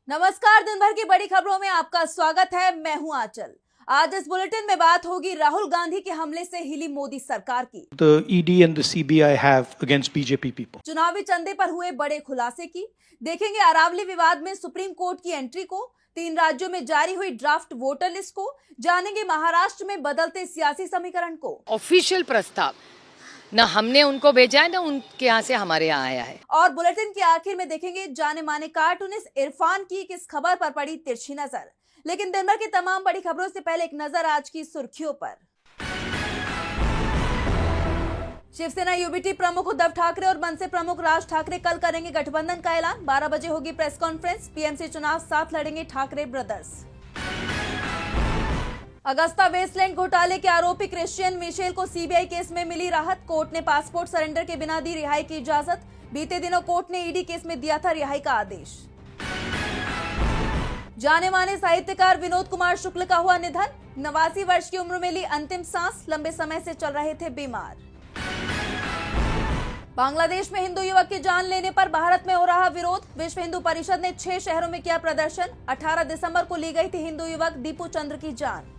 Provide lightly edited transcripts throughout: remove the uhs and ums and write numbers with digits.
नमस्कार, दिन भर की बड़ी खबरों में आपका स्वागत है। मैं हूं आंचल। आज इस बुलेटिन में बात होगी राहुल गांधी के हमले से हिली मोदी सरकार की, The ED and the CBI have against BJP people. चुनावी चंदे पर हुए बड़े खुलासे की, देखेंगे अरावली विवाद में सुप्रीम कोर्ट की एंट्री को, 3 राज्यों में जारी हुई ड्राफ्ट वोटर लिस्ट को, जानेंगे महाराष्ट्र में बदलते सियासी समीकरण को। ऑफिशियल प्रस्ताव न हमने उनको भेजा है, न उनके यहाँ से हमारे यहाँ आया है। और बुलेटिन के आखिर में देखेंगे जाने माने कार्टूनिस्ट इरफान की किस खबर पर पड़ी तिरछी नजर। लेकिन दिन भर की तमाम बड़ी खबरों से पहले एक नजर आज की सुर्खियों पर। शिवसेना यूबीटी प्रमुख उद्धव ठाकरे और मनसे प्रमुख राज ठाकरे कल करेंगे गठबंधन का ऐलान। 12 बजे होगी प्रेस कॉन्फ्रेंस। पीएमसी चुनाव साथ लड़ेंगे ठाकरे ब्रदर्स। अगस्ता वेस्टलैंड घोटाले के आरोपी क्रिश्चियन मिशेल को सीबीआई केस में मिली राहत। कोर्ट ने पासपोर्ट सरेंडर के बिना दी रिहाई की इजाजत। बीते दिनों कोर्ट ने ईडी केस में दिया था रिहाई का आदेश। जाने माने साहित्यकार विनोद कुमार शुक्ल का हुआ निधन। 89 वर्ष की उम्र में ली अंतिम सांस। लंबे समय से चल रहे थे बीमार। बांग्लादेश में हिंदू युवक की जान लेने पर भारत में हो रहा विरोध। विश्व हिंदू परिषद ने 6 शहरों में किया प्रदर्शन। 18 दिसंबर को ली गई थी हिंदू युवक दीपू चंद्र की जान।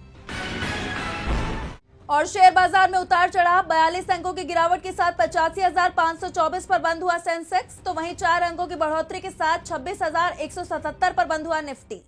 और शेयर बाजार में उतार चढ़ाव। 42 अंकों की गिरावट के साथ 85,524 पर बंद हुआ सेंसेक्स, तो वहीं 4 अंकों की बढ़ोतरी के साथ 26,177 पर बंद हुआ निफ्टी।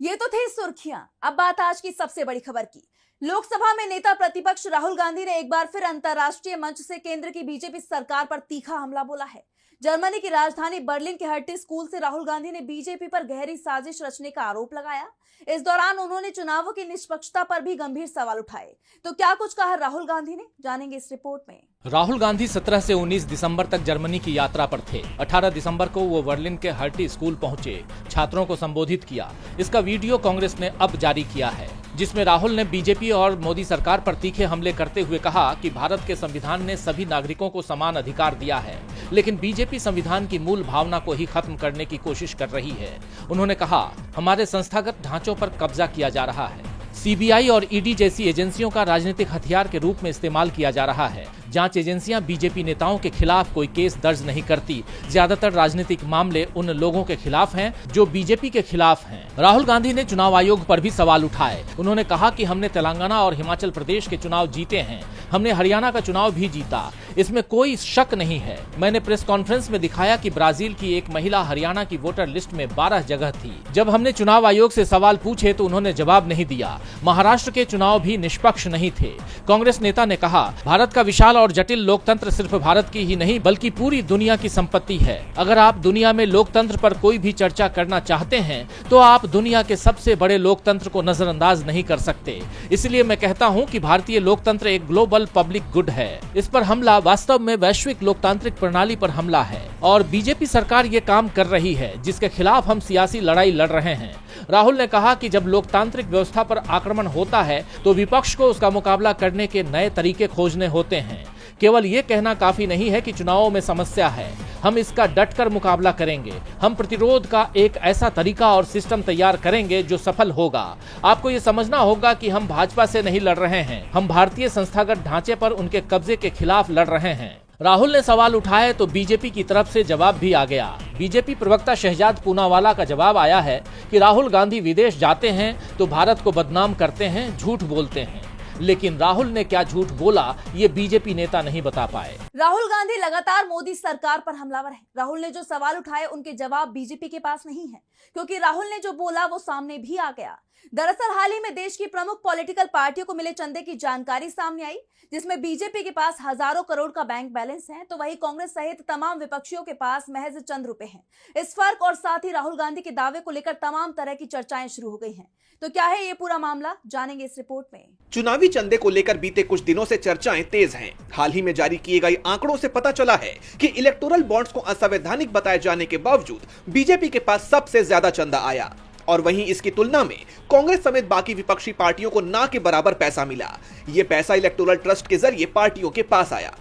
ये तो थी सुर्खियां। अब बात आज की सबसे बड़ी खबर की। लोकसभा में नेता प्रतिपक्ष राहुल गांधी ने एक बार फिर अंतर्राष्ट्रीय मंच से केंद्र की बीजेपी सरकार पर तीखा हमला बोला है। जर्मनी की राजधानी बर्लिन के हर्टे स्कूल से राहुल गांधी ने बीजेपी पर गहरी साजिश रचने का आरोप लगाया। इस दौरान उन्होंने चुनावों की निष्पक्षता पर भी गंभीर सवाल उठाए। तो क्या कुछ कहा राहुल गांधी ने, जानेंगे इस रिपोर्ट में। राहुल गांधी 17 से 19 दिसंबर तक जर्मनी की यात्रा पर थे। 18 दिसंबर को वो बर्लिन के हर्टी स्कूल पहुंचे, छात्रों को संबोधित किया। इसका वीडियो कांग्रेस ने अब जारी किया है, जिसमें राहुल ने बीजेपी और मोदी सरकार पर तीखे हमले करते हुए कहा कि भारत के संविधान ने सभी नागरिकों को समान अधिकार दिया है, लेकिन बीजेपी संविधान की मूल भावना को ही खत्म करने की कोशिश कर रही है। उन्होंने कहा, हमारे संस्थागत ढांचों पर कब्जा किया जा रहा है। सीबीआई और ईडी जैसी एजेंसियों का राजनीतिक हथियार के रूप में इस्तेमाल किया जा रहा है। जांच एजेंसियां बीजेपी नेताओं के खिलाफ कोई केस दर्ज नहीं करती। ज्यादातर राजनीतिक मामले उन लोगों के खिलाफ हैं जो बीजेपी के खिलाफ हैं। राहुल गांधी ने चुनाव आयोग पर भी सवाल उठाए। उन्होंने कहा कि हमने तेलंगाना और हिमाचल प्रदेश के चुनाव जीते हैं, हमने हरियाणा का चुनाव भी जीता, इसमें कोई शक नहीं है। मैंने प्रेस कॉन्फ्रेंस में दिखाया कि ब्राजील की एक महिला हरियाणा की वोटर लिस्ट में 12 जगह थी। जब हमने चुनाव आयोग से सवाल पूछे तो उन्होंने जवाब नहीं दिया। महाराष्ट्र के चुनाव भी निष्पक्ष नहीं थे। कांग्रेस नेता ने कहा, भारत का विशाल और जटिल लोकतंत्र सिर्फ भारत की ही नहीं बल्कि पूरी दुनिया की संपत्ति है। अगर आप दुनिया में लोकतंत्र पर कोई भी चर्चा करना चाहते हैं तो आप दुनिया के सबसे बड़े लोकतंत्र को नजरअंदाज नहीं कर सकते। इसलिए मैं कहता हूं कि भारतीय लोकतंत्र एक ग्लोबल पब्लिक गुड है। इस पर हमला वास्तव में वैश्विक लोकतांत्रिक प्रणाली पर हमला है और बीजेपी सरकार ये काम कर रही है जिसके खिलाफ हम सियासी लड़ाई लड़ रहे हैं। राहुल ने कहा कि जब लोकतांत्रिक व्यवस्था पर आक्रमण होता है तो विपक्ष को उसका मुकाबला करने के नए तरीके खोजने होते हैं। केवल ये कहना काफी नहीं है कि चुनावों में समस्या है, हम इसका डटकर मुकाबला करेंगे। हम प्रतिरोध का एक ऐसा तरीका और सिस्टम तैयार करेंगे जो सफल होगा। आपको ये समझना होगा कि हम भाजपा से नहीं लड़ रहे हैं, हम भारतीय संस्थागत ढांचे पर उनके कब्जे के खिलाफ लड़ रहे हैं। राहुल ने सवाल उठाए तो बीजेपी की तरफ से जवाब भी आ गया। बीजेपी प्रवक्ता शहजाद पूनावाला का जवाब आया है कि राहुल गांधी विदेश जाते हैं तो भारत को बदनाम करते हैं, झूठ बोलते हैं। लेकिन राहुल ने क्या झूठ बोला ये बीजेपी नेता नहीं बता पाए। राहुल गांधी लगातार मोदी सरकार पर हमलावर है। राहुल ने जो सवाल उठाए उनके जवाब बीजेपी के पास नहीं है, क्योंकि राहुल ने जो बोला वो सामने भी आ गया। दरअसल हाल ही में देश की प्रमुख पॉलिटिकल पार्टियों को मिले चंदे की जानकारी सामने आई, जिसमें बीजेपी के पास हजारों करोड़ का बैंक बैलेंस है, तो वहीं कांग्रेस सहित तमाम विपक्षियों के पास महज चंद रुपए हैं। इस फर्क और साथ ही राहुल गांधी के दावे को लेकर तमाम तरह की चर्चाएं शुरू हो गई हैं। तो क्या है ये पूरा मामला, जानेंगे इस रिपोर्ट में। चुनावी चंदे को लेकर बीते कुछ दिनों से चर्चाएं तेज हैं। हाल ही में जारी किए गए आंकड़ों से पता चला है कि इलेक्टोरल बॉन्ड्स को असंवैधानिक बताए जाने के बावजूद बीजेपी के पास सबसे ज्यादा चंदा आया और वहीं इसकी तुलना में कांग्रेस समेत बाकी विपक्षी पार्टियों को ना के बराबर पैसा मिला। ये पैसा इलेक्टोरल ट्रस्ट के जरिए पार्टियों के पास आया।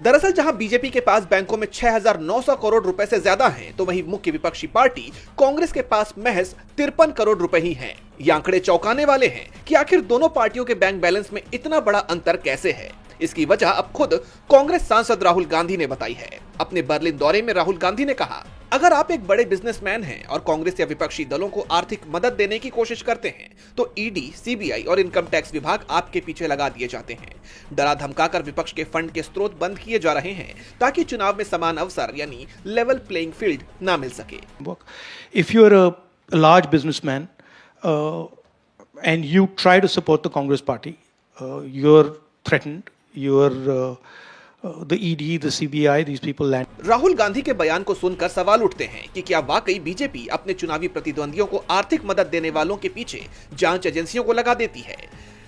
दरअसल जहां बीजेपी के पास बैंकों में 6,900 करोड़ रुपए से ज्यादा हैं, तो वहीं मुख्य विपक्षी पार्टी कांग्रेस के पास महज 53 करोड़ रुपए ही हैं। ये आंकड़े चौंकाने वाले हैं कि आखिर दोनों पार्टियों के बैंक बैलेंस में इतना बड़ा अंतर कैसे है। इसकी वजह अब खुद कांग्रेस सांसद राहुल गांधी ने बताई है। अपने बर्लिन दौरे में राहुल गांधी ने कहा, अगर आप एक बड़े बिजनेसमैन हैं और कांग्रेस या विपक्षी दलों को आर्थिक मदद देने की कोशिश करते हैं तो ईडी, सीबीआई और इनकम टैक्स विभाग आपके पीछे लगा दिए जाते हैं। डरा धमकाकर विपक्ष के फंड के स्रोत बंद किए जा रहे हैं ताकि चुनाव में समान अवसर यानी लेवल प्लेइंग फील्ड ना मिल सके। If you're a large businessman and you try to support the Congress party, you're threatened. The ED, the CBI, these people land. Rahul Gandhi के बयान को सुनकर सवाल उठते हैं कि क्या वाकई बीजेपी अपने चुनावी प्रतिद्वंदियों को आर्थिक मदद देने वालों के पीछे जांच एजेंसियों को लगा देती है।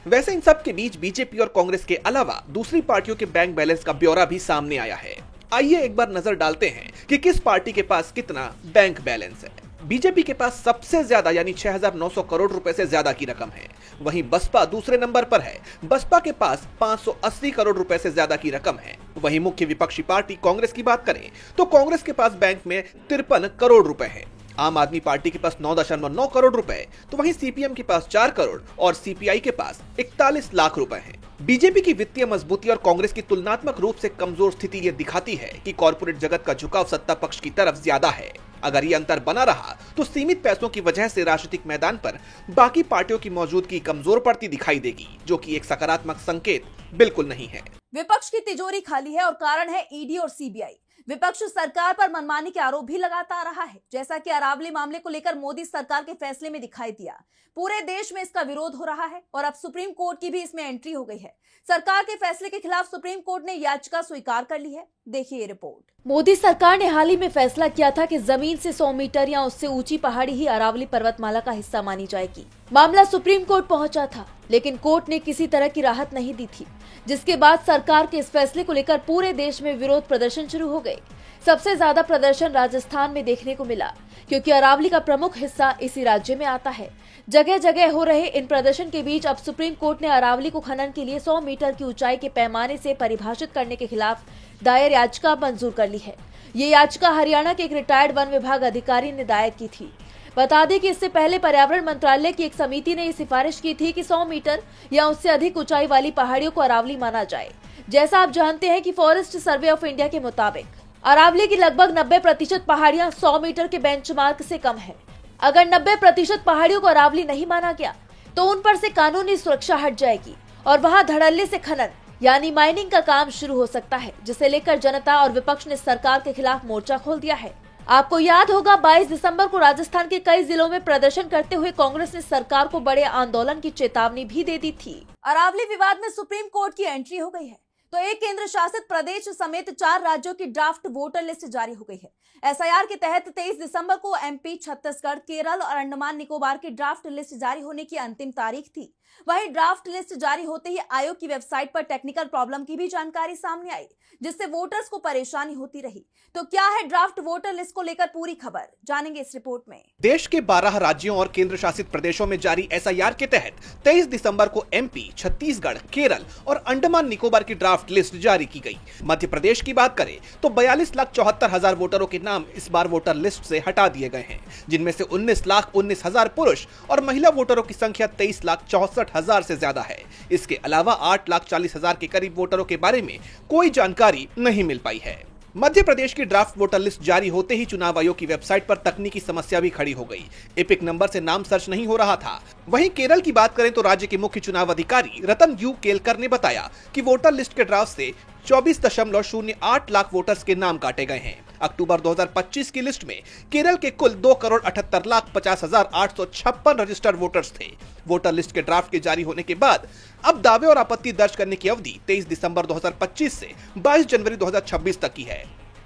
वैसे इन सब के बीच बीजेपी और कांग्रेस के अलावा दूसरी पार्टियों के बैंक बैलेंस का ब्यौरा भी सामने आया है। आइए एक बार नजर डालते हैं कि किस पार्टी के पास कितना बैंक बैलेंस है। बीजेपी के पास सबसे ज्यादा यानी 6,900 करोड़ रुपए से ज्यादा की रकम है। वहीं बसपा दूसरे नंबर पर है। बसपा के पास 580 करोड़ रुपए से ज्यादा की रकम है। वहीं मुख्य विपक्षी पार्टी कांग्रेस की बात करें तो कांग्रेस के पास बैंक में 53 करोड़ रुपए है। आम आदमी पार्टी के पास 9.9 करोड़ रुपए, तो वहीं सीपीएम के पास 4 करोड़ और सीपीआई के पास 41 लाख रुपए हैं। बीजेपी की वित्तीय मजबूती और कांग्रेस की तुलनात्मक रूप से कमजोर स्थिति ये दिखाती है कि कॉर्पोरेट जगत का झुकाव सत्ता पक्ष की तरफ ज्यादा है। अगर ये अंतर बना रहा तो सीमित पैसों की वजह से राजनीतिक मैदान पर बाकी पार्टियों की मौजूदगी कमजोर पड़ती दिखाई देगी, जो कि एक सकारात्मक संकेत बिल्कुल नहीं है। विपक्ष की तिजोरी खाली है और कारण है ईडी और सीबीआई। विपक्ष सरकार पर मनमानी के आरोप भी लगाता आ रहा है, जैसा कि अरावली मामले को लेकर मोदी सरकार के फैसले में दिखाई दिया। पूरे देश में इसका विरोध हो रहा है और अब सुप्रीम कोर्ट की भी इसमें एंट्री हो गई है। सरकार के फैसले के खिलाफ सुप्रीम कोर्ट ने याचिका स्वीकार कर ली है। देखिए ये रिपोर्ट। मोदी सरकार ने हाल ही में फैसला किया था कि जमीन से 100 मीटर या उससे ऊंची पहाड़ी ही अरावली पर्वतमाला का हिस्सा मानी जाएगी। मामला सुप्रीम कोर्ट पहुंचा था, लेकिन कोर्ट ने किसी तरह की राहत नहीं दी थी, जिसके बाद सरकार के इस फैसले को लेकर पूरे देश में विरोध प्रदर्शन शुरू हो गए। सबसे ज्यादा प्रदर्शन राजस्थान में देखने को मिला, क्योंकि अरावली का प्रमुख हिस्सा इसी राज्य में आता है। जगह जगह हो रहे इन प्रदर्शन के बीच अब सुप्रीम कोर्ट ने अरावली को खनन के लिए 100 मीटर की ऊंचाई के पैमाने से परिभाषित करने के खिलाफ दायर याचिका मंजूर कर ली है। ये याचिका हरियाणा के एक रिटायर्ड वन विभाग अधिकारी ने दायर की थी। बता दें कि इससे पहले पर्यावरण मंत्रालय की एक समिति ने ये सिफारिश की थी कि 100 मीटर या उससे अधिक ऊंचाई वाली पहाड़ियों को अरावली माना जाए। जैसा आप जानते हैं कि फॉरेस्ट सर्वे ऑफ इंडिया के मुताबिक अरावली की लगभग 90% पहाड़ियां 100 मीटर के बेंचमार्क से कम है। अगर 90% पहाड़ियों को अरावली नहीं माना गया तो उन पर से कानूनी सुरक्षा हट जाएगी और वहां धड़ल्ले से खनन यानी माइनिंग का काम शुरू हो सकता है, जिसे लेकर जनता और विपक्ष ने सरकार के खिलाफ मोर्चा खोल दिया है। आपको याद होगा 22 दिसंबर को राजस्थान के कई जिलों में प्रदर्शन करते हुए कांग्रेस ने सरकार को बड़े आंदोलन की चेतावनी भी दे दी थी। अरावली विवाद में सुप्रीम कोर्ट की एंट्री हो गई है, तो एक केंद्र शासित प्रदेश समेत 4 राज्यों की ड्राफ्ट वोटर लिस्ट जारी हो गई है। एसआईआर के तहत 23 दिसंबर को एमपी, छत्तीसगढ़, केरल और अंडमान निकोबार की ड्राफ्ट लिस्ट जारी होने की अंतिम तारीख थी। वहीं ड्राफ्ट लिस्ट जारी होते ही आयोग की वेबसाइट पर टेक्निकल प्रॉब्लम की भी जानकारी सामने आई, जिससे वोटर्स को परेशानी होती रही। तो क्या है ड्राफ्ट वोटर लिस्ट को लेकर पूरी खबर, जानेंगे इस रिपोर्ट में। देश के 12 राज्यों और केंद्र शासित प्रदेशों में जारी एसआईआर के तहत 23 दिसंबर को एमपी, छत्तीसगढ़, केरल और अंडमान निकोबार की ड्राफ्ट लिस्ट जारी की गई। मध्य प्रदेश की बात करें तो 42,74,000 वोटरों के नाम इस बार वोटर लिस्ट से हटा दिए गए हैं, जिनमें से 19,19,000 पुरुष और महिला वोटरों की संख्या 23,64,000 से ज्यादा है। इसके अलावा 8,40,000 के करीब वोटरों के बारे में कोई जानकारी नहीं मिल पाई है। मध्य प्रदेश की ड्राफ्ट वोटर लिस्ट जारी होते ही चुनाव आयोग की वेबसाइट पर तकनीकी समस्या भी खड़ी हो गई। एपिक नंबर से नाम सर्च नहीं हो रहा था। वहीं केरल की बात करें तो राज्य के मुख्य चुनाव अधिकारी रतन यू केलकर ने बताया कि वोटर लिस्ट के ड्राफ्ट से 24.08 लाख वोटर्स के नाम काटे गए हैं। अक्टूबर 2025 की लिस्ट में केरल के कुल 2,78,50,856 रजिस्टर्ड वोटर्स थे। वोटर लिस्ट के ड्राफ्ट के जारी होने के बाद अब दावे और आपत्ति दर्ज करने की अवधि 23 दिसंबर 2025 से 22 जनवरी 2026 तक की है।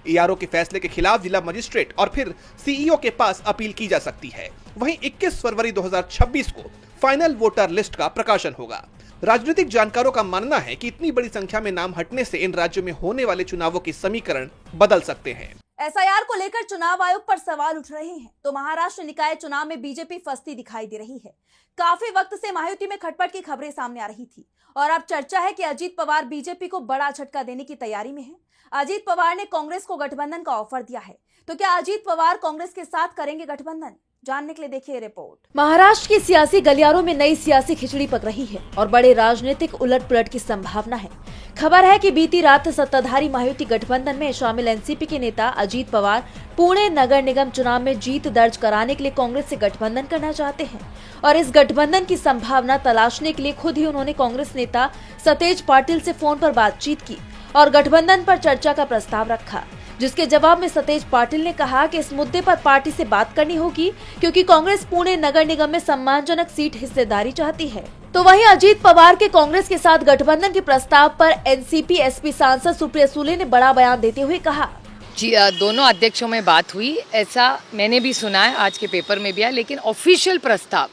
ईआरओ के फैसले के खिलाफ जिला मजिस्ट्रेट और फिर सीईओ के पास अपील की जा सकती है। वहीं 21 फरवरी 2026 को फाइनल वोटर लिस्ट का प्रकाशन होगा। राजनीतिक जानकारों का मानना है कि इतनी बड़ी संख्या में नाम हटने से इन राज्यों में होने वाले चुनावों के समीकरण बदल सकते हैं। एसआईआर को लेकर चुनाव आयोग पर सवाल उठ रहे हैं, तो महाराष्ट्र निकाय चुनाव में बीजेपी फंसती दिखाई दे रही है। काफी वक्त से महायुति में खटपट की खबरें सामने आ रही थी और अब चर्चा है कि अजीत पवार बीजेपी को बड़ा झटका देने की तैयारी में है। अजीत पवार ने कांग्रेस को गठबंधन का ऑफर दिया है, तो क्या अजीत पवार कांग्रेस के साथ करेंगे गठबंधन? जानने के लिए देखिए रिपोर्ट। महाराष्ट्र की सियासी गलियारों में नई सियासी खिचड़ी पक रही है और बड़े राजनीतिक उलटपुलट की संभावना है। खबर है कि बीती रात सत्ताधारी महायुति गठबंधन में शामिल एनसीपी के नेता अजीत पवार पुणे नगर निगम चुनाव में जीत दर्ज कराने के लिए कांग्रेस से गठबंधन करना चाहते हैं और इस गठबंधन की संभावना तलाशने के लिए खुद ही उन्होंने कांग्रेस नेता सतेज पाटिल से फोन पर बातचीत की और गठबंधन पर चर्चा का प्रस्ताव रखा, जिसके जवाब में सतेज पाटिल ने कहा कि इस मुद्दे पर पार्टी से बात करनी होगी क्योंकि कांग्रेस पुणे नगर निगम में सम्मानजनक सीट हिस्सेदारी चाहती है। तो वहीं अजीत पवार के कांग्रेस के साथ गठबंधन के प्रस्ताव पर एनसीपी एसपी सांसद सुप्रिया सुले ने बड़ा बयान देते हुए कहा, जी दोनों अध्यक्षों में बात हुई, ऐसा मैंने भी सुना है, आज के पेपर में भी आया, लेकिन ऑफिशियल प्रस्ताव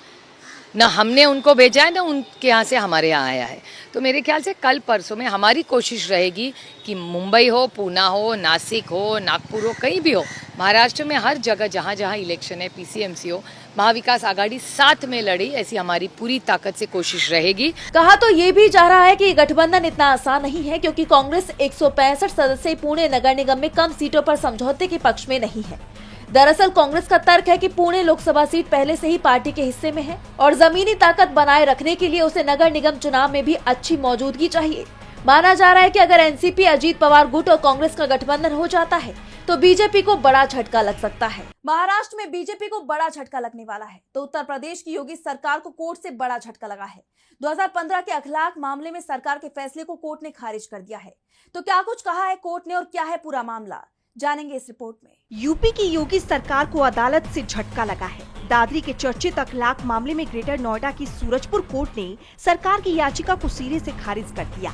ना हमने उनको भेजा है ना उनके यहाँ से हमारे यहाँ आया है। तो मेरे ख्याल से कल परसों में हमारी कोशिश रहेगी कि मुंबई हो, पूना हो, नासिक हो, नागपुर हो, कहीं भी हो, महाराष्ट्र में हर जगह जहाँ जहाँ इलेक्शन है, पीसीएमसी हो, महाविकास आघाड़ी साथ में लड़ी, ऐसी हमारी पूरी ताकत से कोशिश रहेगी। कहा तो ये भी जा रहा है कि गठबंधन इतना आसान नहीं है क्योंकि कांग्रेस 165 सदस्यीय पुणे नगर निगम में कम सीटों पर समझौते के पक्ष में नहीं है। दरअसल कांग्रेस का तर्क है कि पुणे लोकसभा सीट पहले से ही पार्टी के हिस्से में है और जमीनी ताकत बनाए रखने के लिए उसे नगर निगम चुनाव में भी अच्छी मौजूदगी चाहिए। माना जा रहा है कि अगर एनसीपी अजीत पवार गुट और कांग्रेस का गठबंधन हो जाता है तो बीजेपी को बड़ा झटका लग सकता है। महाराष्ट्र में बीजेपी को बड़ा झटका लगने वाला है तो उत्तर प्रदेश की योगी सरकार को कोर्ट से बड़ा झटका लगा है। 2015 के अखलाक मामले में सरकार के फैसले को कोर्ट ने खारिज कर दिया है। तो क्या कुछ कहा है कोर्ट ने और क्या है पूरा मामला, जानेंगे इस रिपोर्ट में। यूपी की योगी सरकार को अदालत से झटका लगा है। दादरी के चर्चित अखलाक मामले में ग्रेटर नोएडा की सूरजपुर कोर्ट ने सरकार की याचिका को सिरे से खारिज कर दिया।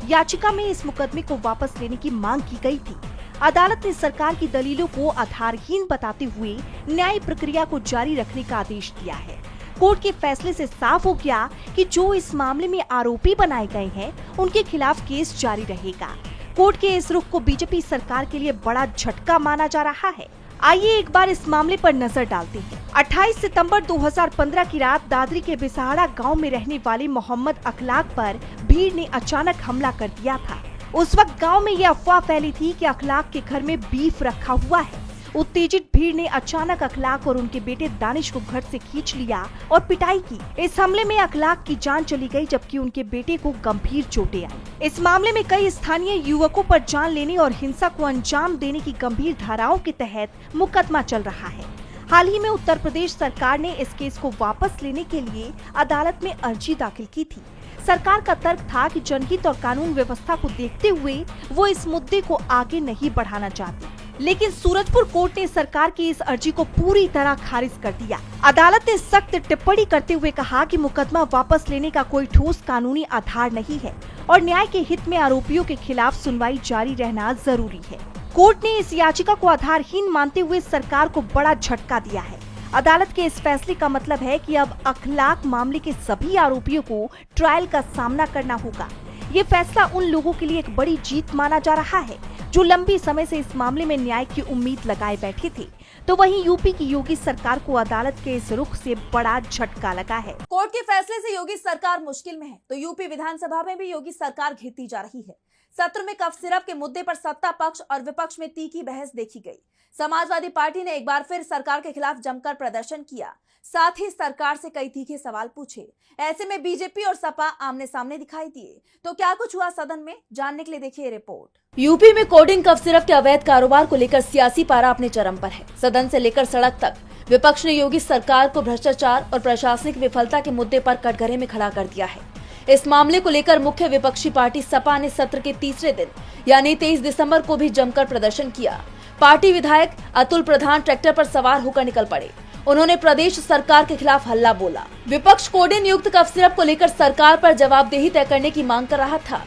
याचिका में इस मुकदमे को वापस लेने की मांग की गई थी। अदालत ने सरकार की दलीलों को आधारहीन बताते हुए न्याय प्रक्रिया को जारी रखने का आदेश दिया है। कोर्ट के फैसले से साफ हो गया कि जो इस मामले में आरोपी बनाए गए हैं उनके खिलाफ केस जारी रहेगा। कोर्ट के इस रुख को बीजेपी सरकार के लिए बड़ा झटका माना जा रहा है। आइए एक बार इस मामले पर नजर डालते हैं। 28 सितंबर 2015 की रात दादरी के बिसाहड़ा गांव में रहने वाले मोहम्मद अखलाक पर भीड़ ने अचानक हमला कर दिया था। उस वक्त गांव में ये अफवाह फैली थी कि अखलाक के घर में बीफ रखा हुआ है। उत्तेजित भीड़ ने अचानक अखलाक और उनके बेटे दानिश को घर से खींच लिया और पिटाई की। इस हमले में अखलाक की जान चली गई जबकि उनके बेटे को गंभीर चोटें आई। इस मामले में कई स्थानीय युवकों पर जान लेने और हिंसा को अंजाम देने की गंभीर धाराओं के तहत मुकदमा चल रहा है। हाल ही में उत्तर प्रदेश सरकार ने इस केस को वापस लेने के लिए अदालत में अर्जी दाखिल की थी। सरकार का तर्क था कि जनहित और कानून व्यवस्था को देखते हुए वो इस मुद्दे को आगे नहीं बढ़ाना चाहती, लेकिन सूरजपुर कोर्ट ने सरकार की इस अर्जी को पूरी तरह खारिज कर दिया। अदालत ने सख्त टिप्पणी करते हुए कहा कि मुकदमा वापस लेने का कोई ठोस कानूनी आधार नहीं है और न्याय के हित में आरोपियों के खिलाफ सुनवाई जारी रहना जरूरी है। कोर्ट ने इस याचिका को आधारहीन मानते हुए सरकार को बड़ा झटका दिया है। अदालत के इस फैसले का मतलब है कि अब अखलाक मामले के सभी आरोपियों को ट्रायल का सामना करना होगा। ये फैसला उन लोगों के लिए एक बड़ी जीत माना जा रहा है जो लंबी समय से इस मामले में न्याय की उम्मीद लगाए बैठे थे। तो वहीं यूपी की योगी सरकार को अदालत के इस रुख से बड़ा झटका लगा है। कोर्ट के फैसले से योगी सरकार मुश्किल में है तो यूपी विधानसभा में भी योगी सरकार घिरती जा रही है। सत्र में कफ सिरप के मुद्दे पर सत्ता पक्ष और विपक्ष में तीखी बहस देखी गई। समाजवादी पार्टी ने एक बार फिर सरकार के खिलाफ जमकर प्रदर्शन किया, साथ ही सरकार से कई तीखे सवाल पूछे। ऐसे में बीजेपी और सपा आमने सामने दिखाई दिए। तो क्या कुछ हुआ सदन में, जानने के लिए देखिए रिपोर्ट। यूपी में कोडिंग कफ सिरप के अवैध कारोबार को लेकर सियासी पारा अपने चरम पर है। सदन से लेकर सड़क तक विपक्ष ने योगी सरकार को भ्रष्टाचार और प्रशासनिक विफलता के मुद्दे पर कटघरे में खड़ा कर दिया है। इस मामले को लेकर मुख्य विपक्षी पार्टी सपा ने सत्र के तीसरे दिन यानी 23 दिसंबर को भी जमकर प्रदर्शन किया। पार्टी विधायक अतुल प्रधान ट्रैक्टर पर सवार होकर निकल पड़े। उन्होंने प्रदेश सरकार के खिलाफ हल्ला बोला। विपक्ष कोडेन युक्त कफ सिरप को लेकर सरकार पर जवाबदेही तय करने की मांग कर रहा था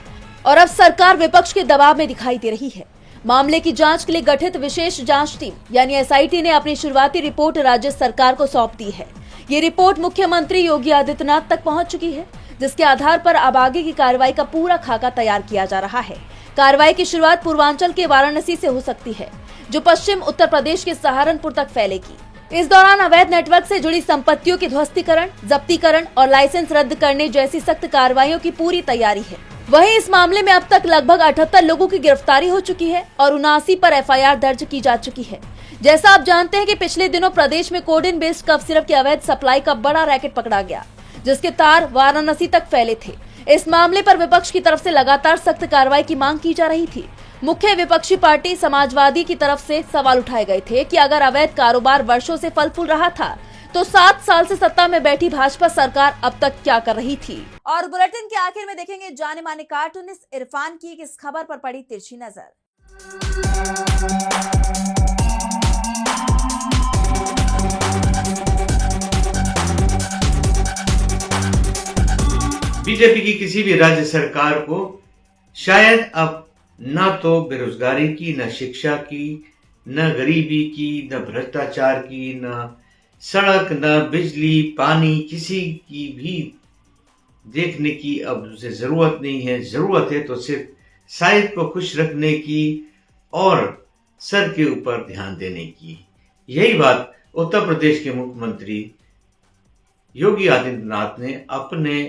और अब सरकार विपक्ष के दबाव में दिखाई दे रही है। मामले की जांच के लिए गठित विशेष जांच टीम यानी एसआईटी ने अपनी शुरुआती रिपोर्ट राज्य सरकार को सौंप दी है। ये रिपोर्ट मुख्यमंत्री योगी आदित्यनाथ तक पहुंच चुकी है, जिसके आधार पर अब आगे की कार्रवाई का पूरा खाका तैयार किया जा रहा है। कार्रवाई की शुरुआत पूर्वांचल के वाराणसी से हो सकती है, जो पश्चिम उत्तर प्रदेश के सहारनपुर तक फैलेगी। इस दौरान अवैध नेटवर्क से जुड़ी संपत्तियों की ध्वस्तीकरण, जब्तीकरण और लाइसेंस रद्द करने जैसी सख्त कार्रवाइयों की पूरी तैयारी है। वहीं इस मामले में अब तक लगभग 78 लोगों की गिरफ्तारी हो चुकी है और 79 पर एफआईआर दर्ज की जा चुकी है, जैसा आप जानते हैं कि पिछले दिनों प्रदेश में कोडिन बेस्ड कफ सिरप की अवैध सप्लाई का बड़ा रैकेट पकड़ा गया, जिसके तार वाराणसी तक फैले थे। इस मामले पर विपक्ष की तरफ से लगातार सख्त कार्रवाई की मांग की जा रही थी। मुख्य विपक्षी पार्टी समाजवादी की तरफ से सवाल उठाए गए थे कि अगर अवैध कारोबार वर्षों से फल फूल रहा था तो 7 साल से सत्ता में बैठी भाजपा सरकार अब तक क्या कर रही थी। और बुलेटिन के आखिर में देखेंगे जाने माने कार्टूनिस्ट इरफान की इस खबर पर पड़ी तिरछी नजर। बीजेपी की किसी भी राज्य सरकार को शायद अब न तो बेरोजगारी की, न शिक्षा की, न गरीबी की, न भ्रष्टाचार की, न सड़क, न बिजली, पानी, किसी की भी देखने की अब उसे जरूरत नहीं है। जरूरत है तो सिर्फ साहिब को खुश रखने की और सर के ऊपर ध्यान देने की। यही बात उत्तर प्रदेश के मुख्यमंत्री योगी आदित्यनाथ ने अपने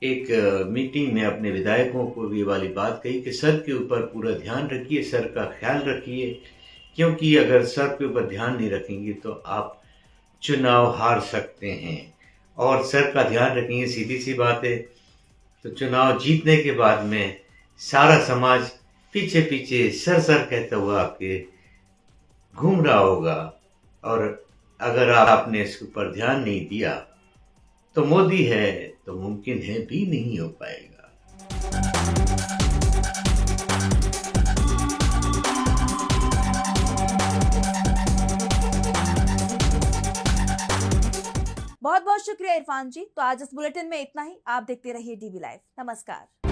एक मीटिंग में अपने विधायकों को ये वाली बात कही कि सर के ऊपर पूरा ध्यान रखिए, सर का ख्याल रखिए, क्योंकि अगर सर के ऊपर ध्यान नहीं रखेंगे तो आप चुनाव हार सकते हैं। और सर का ध्यान रखेंगे, सीधी सी बात है, तो चुनाव जीतने के बाद में सारा समाज पीछे पीछे सर सर कहता हुआ आपके घूम रहा होगा। और अगर आपने इसके ऊपर ध्यान नहीं दिया तो मोदी है तो मुमकिन है भी नहीं हो पाएगा। बहुत बहुत शुक्रिया इरफान जी। तो आज इस बुलेटिन में इतना ही। आप देखते रहिए डीवी लाइव। नमस्कार।